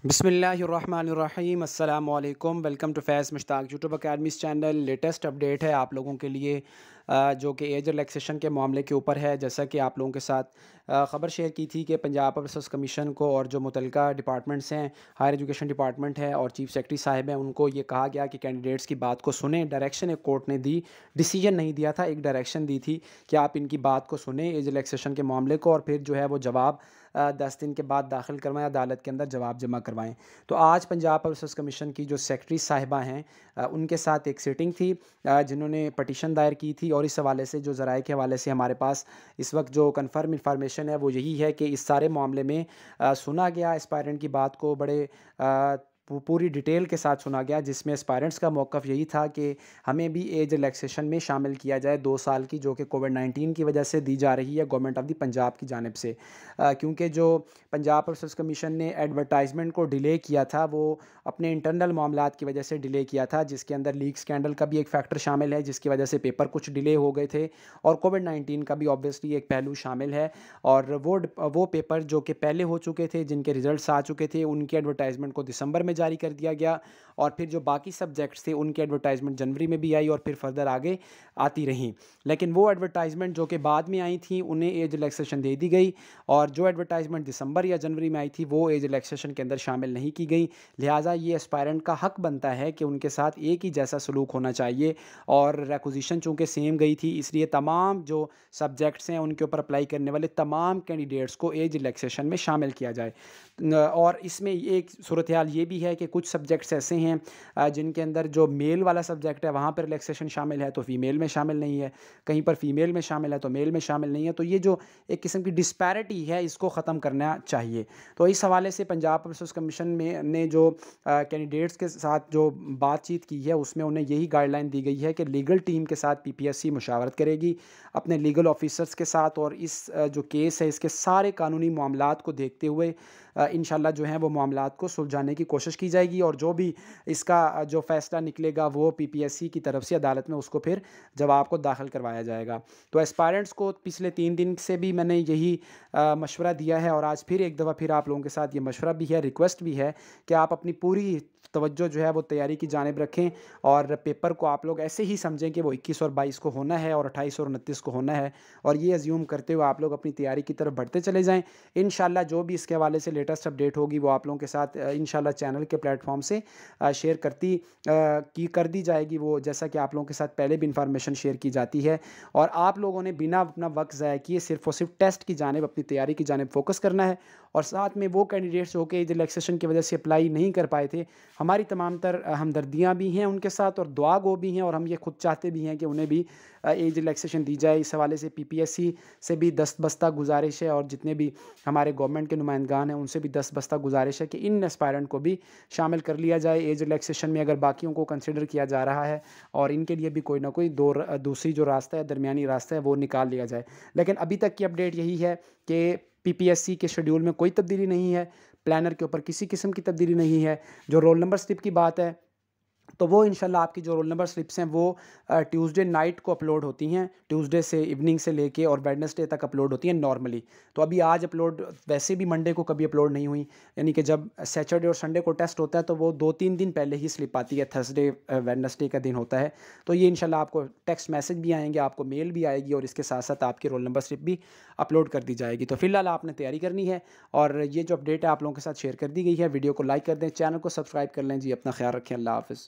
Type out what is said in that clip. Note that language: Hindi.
बिस्मिल्लाहिर्रहमानिर्रहीम अस्सलाम वालेकुम। Welcome to Faiz Mushtaq YouTube academy's channel. Latest update है आप लोगों के लिए जो कि एज रिलैक्सेशन के मामले के ऊपर है। जैसा कि आप लोगों के साथ ख़बर शेयर की थी कि पंजाब पब्लिक सर्विस कमीशन को और जो मुतलका डिपार्टमेंट्स हैं, हायर एजुकेशन डिपार्टमेंट है और चीफ सेक्रेटरी साहिब हैं, उनको ये कहा गया कि कैंडिडेट्स की बात को सुने। डायरेक्शन एक कोर्ट ने दी, डिसीजन नहीं दिया था, एक डायरेक्शन दी थी कि आप इनकी बात को सुने एज रिलैक्सेशन के मामले को, और फिर जो है वो जवाब 10 दिन के बाद दाखिल करवाएं, अदालत के अंदर जवाब जमा करवाएं। तो आज पंजाब पब्लिक सर्विस कमीशन की जो सेक्रेटरी साहिबा हैं उनके साथ एक सीटिंग थी, जिन्होंने पटिशन दायर की थी। और इस हवाले से जो ज़राए के हवाले से हमारे पास इस वक्त जो कन्फर्म इंफॉर्मेशन है वो यही है कि इस सारे मामले में सुना गया एस्पायरेंट की बात को बड़े पूरी डिटेल के साथ सुना गया, जिसमें एस्पायरेंट्स का मौक़िफ़ यही था कि हमें भी एज रिलैक्सेशन में शामिल किया जाए 2 साल की, जो कि कोविड-19 की वजह से दी जा रही है गवर्नमेंट ऑफ़ द पंजाब की जानिब से। क्योंकि जो पंजाब पब्लिक सर्विस कमीशन ने एडवर्टाइजमेंट को डिले किया था, वो अपने इंटरनल मामलात की वजह से डिले किया था, जिसके अंदर लीक स्कैंडल का भी एक फैक्टर शामिल है, जिसकी वजह से पेपर कुछ डिले हो गए थे, और कोविड-19 का भी ऑब्वियसली एक पहलू शामिल है। और वो पेपर जो कि पहले हो चुके थे, जिनके रिज़ल्ट्स आ चुके थे, उनकी एडवर्टाइजमेंट को दिसंबर में जारी कर दिया गया, और फिर जो बाकी सब्जेक्ट्स थे उनकी एडवर्टाइजमेंट जनवरी में भी आई और फिर फर्दर आगे आती रहीं। लेकिन वो एडवर्टाइजमेंट जो कि बाद में आई थी उन्हें एज रिलैक्सेशन दे दी गई, और जो एडवर्टाइजमेंट दिसंबर या जनवरी में आई थी वो एज रिलैक्सेशन के अंदर शामिल नहीं की गई। लिहाजा ये एस्पायरेंट का हक बनता है कि उनके साथ एक ही जैसा सलूक होना चाहिए, और रिक्विजिशन चूँकि सेम गई थी, इसलिए तमाम जो सब्जेक्ट्स हैं उनके ऊपर अप्लाई करने वाले तमाम कैंडिडेट्स को एज रिलैक्सेशन में शामिल किया जाए। और इसमें एक सूरत हाल ये भी है कि कुछ सब्जेक्ट्स ऐसे हैं जिनके अंदर जो मेल वाला सब्जेक्ट है वहाँ पर रिलैक्सेशन शामिल है तो फ़ीमेल में शामिल नहीं है, कहीं पर फ़ीमेल में शामिल है तो मेल में शामिल नहीं है। तो ये जो एक किस्म की डिस्पैरिटी है, इसको ख़त्म करना चाहिए। तो इस हवाले से पंजाब पब्लिक सर्विस कमीशन में ने जो कैंडिडेट्स के साथ जो बातचीत की है, उसमें उन्हें यही गाइडलाइन दी गई है कि लीगल टीम के साथ पीपीएससी मुशावरत करेगी अपने लीगल ऑफिसर्स के साथ, और इस जो केस है इसके सारे कानूनी मामलात को देखते हुए इंशाल्लाह जो है वो मामलात को सुलझाने की कोशिश की जाएगी, और जो भी इसका जो फ़ैसला निकलेगा वो पीपीएससी की तरफ से अदालत में उसको फिर जवाब को दाखिल करवाया जाएगा। तो एस्पायरेंट्स को पिछले 3 दिन से भी मैंने यही मशवरा दिया है, और आज फिर एक दफ़ा फिर आप लोगों के साथ ये मशवरा भी है, रिक्वेस्ट भी है कि आप अपनी पूरी तवज्जो जो है वो तैयारी की जानिब रखें, और पेपर को आप लोग ऐसे ही समझें कि वो 21 और 22 को होना है और 28 और 29 को होना है, और ये अज्यूम करते हुए आप लोग अपनी तैयारी की तरफ बढ़ते चले जाएँ। इंशाल्लाह जो भी इसके हवाले से लेटेस्ट अपडेट होगी वो आप लोगों के साथ इंशाल्लाह चैनल के प्लेटफॉर्म से शेयर कर दी जाएगी, वो जैसा कि आप लोगों के साथ पहले भी इंफॉर्मेशन शेयर की जाती है। और आप लोगों ने बिना अपना वक्त ज़ाया किए सिर्फ़ और सिर्फ टेस्ट की जानिब, अपनी तैयारी की जानिब फ़ोकस करना है, और साथ में वो कैंडिडेट्स जो कि रिलैक्सेशन की वजह से अप्लाई नहीं कर पाए थे, हमारी तमाम तर हमदर्दियाँ भी हैं उनके साथ और दुआ गो भी हैं, और हम ये खुद चाहते भी हैं कि उन्हें भी एज रिलैक्सेशन दी जाए। इस हवाले से पीपीएससी से भी दस्तबस्ता गुजारिश है, और जितने भी हमारे गवर्नमेंट के नुमाइंदगान हैं उनसे भी दस्तबस्ता गुजारिश है कि इन एस्पायरेंट को भी शामिल कर लिया जाए एज रिलैक्सेशन में, अगर बाकियों को कंसिडर किया जा रहा है, और इनके लिए भी कोई ना कोई दूसरी जो रास्ता है, दरमियानी रास्ता है, वो निकाल लिया जाए। लेकिन अभी तक की अपडेट यही है कि पीपीएससी के शेड्यूल में कोई तब्दीली नहीं है, प्लानर के ऊपर किसी किस्म की तब्दीली नहीं है। जो रोल नंबर स्लिप की बात है, तो वो इंशाल्लाह आपकी जो रोल नंबर स्लिप्स हैं वो ट्यूसडे नाइट को अपलोड होती हैं, ट्यूसडे से इवनिंग से लेके और वेडनेसडे तक अपलोड होती हैं नॉर्मली। तो अभी आज अपलोड, वैसे भी मंडे को कभी अपलोड नहीं हुई, यानी कि जब सैटरडे और संडे को टेस्ट होता है तो वो 2-3 दिन पहले ही स्लिप आती है, थर्सडे वेडनेसडे का दिन होता है। तो ये इंशाल्लाह आपको टेक्स्ट मैसेज भी आएंगे, आपको मेल भी आएगी, और इसके साथ साथ आपकी रोल नंबर स्लिप भी अपलोड कर दी जाएगी। तो फिलहाल आपने तैयारी करनी है, और ये जो अपडेट है आप लोगों के साथ शेयर कर दी गई है। वीडियो को लाइक कर दें, चैनल को सब्सक्राइब कर लें जी। अपना ख्याल रखें, अल्लाह हाफ़िज़।